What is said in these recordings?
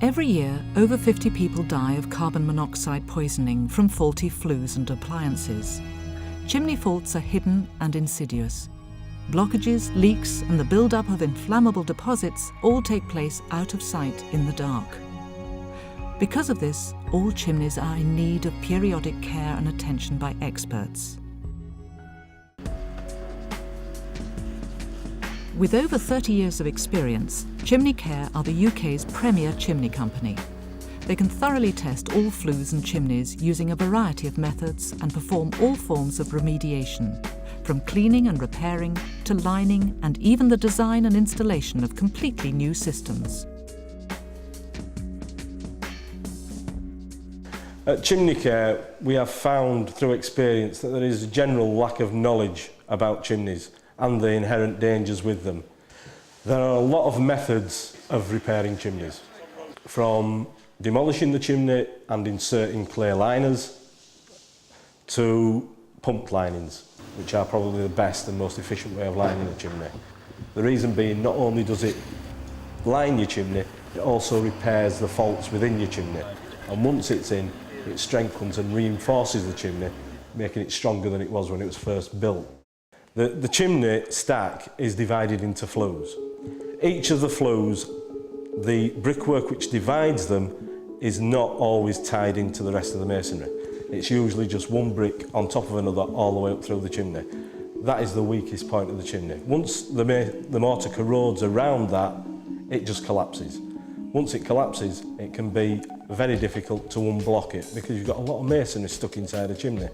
Every year, over 50 people die of carbon monoxide poisoning from faulty flues and appliances. Chimney faults are hidden and insidious. Blockages, leaks, and the build-up of inflammable deposits all take place out of sight in the dark. Because of this, all chimneys are in need of periodic care and attention by experts. With over 30 years of experience, Chimney Care are the UK's premier chimney company. They can thoroughly test all flues and chimneys using a variety of methods and perform all forms of remediation, from cleaning and repairing to lining and even the design and installation of completely new systems. At Chimney Care, we have found through experience that there is a general lack of knowledge about chimneys and the inherent dangers with them. There are a lot of methods of repairing chimneys, from demolishing the chimney and inserting clear liners to pumped linings, which are probably the best and most efficient way of lining a chimney. The reason being, not only does it line your chimney, it also repairs the faults within your chimney. And once it's in, it strengthens and reinforces the chimney, making it stronger than it was when it was first built. The chimney stack is divided into flues. Each of the flues, the brickwork which divides them, is not always tied into the rest of the masonry. It's usually just one brick on top of another all the way up through the chimney. That is the weakest point of the chimney. Once the mortar corrodes around that, it just collapses. Once it collapses, it can be very difficult to unblock it because you've got a lot of masonry stuck inside a chimney.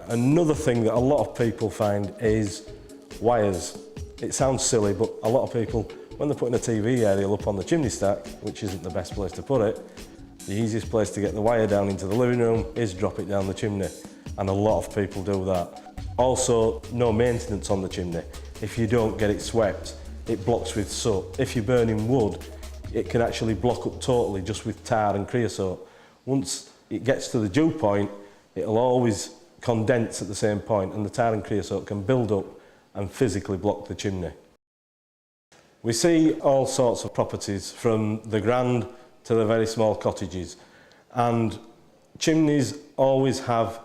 Another thing that a lot of people find is wires. It sounds silly, but a lot of people, when they're putting a TV aerial up on the chimney stack, which isn't the best place to put it, the easiest place to get the wire down into the living room is drop it down the chimney. And a lot of people do that. Also, no maintenance on the chimney. If you don't get it swept, it blocks with soot. If you're burning wood, it can actually block up totally just with tar and creosote. Once it gets to the dew point, it'll always condense at the same point, and the tar and creosote can build up and physically block the chimney. We see all sorts of properties, from the grand to the very small cottages, and chimneys always have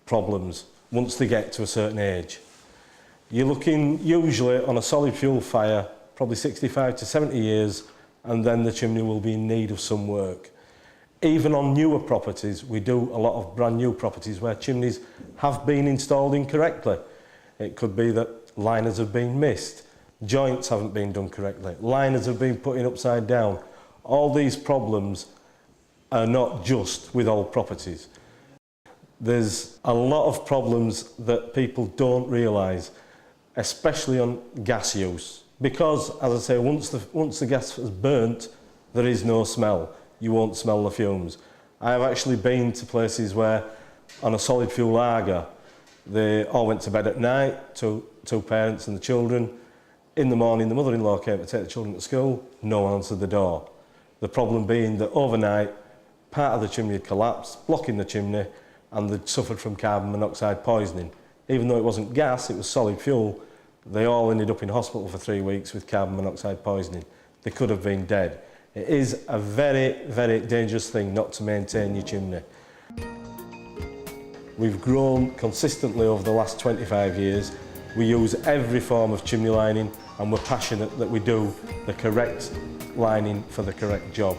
problems once they get to a certain age. You're looking usually on a solid fuel fire, probably 65 to 70 years, and then the chimney will be in need of some work. Even on newer properties, we do a lot of brand new properties where chimneys have been installed incorrectly. It could be that liners have been missed, joints haven't been done correctly, liners have been put in upside down. All these problems are not just with old properties. There's a lot of problems that people don't realise, especially on gas use. Because, as I say, once the gas is burnt, there is no smell. You won't smell the fumes. I have actually been to places where, on a solid fuel lager, they all went to bed at night, two parents and the children. In the morning, the mother-in-law came to take the children to school, no one answered the door. The problem being that overnight, part of the chimney had collapsed, blocking the chimney, and they'd suffered from carbon monoxide poisoning. Even though it wasn't gas, it was solid fuel, they all ended up in hospital for 3 weeks with carbon monoxide poisoning. They could have been dead. It is a very, very dangerous thing not to maintain your chimney. We've grown consistently over the last 25 years. We use every form of chimney lining, and we're passionate that we do the correct lining for the correct job.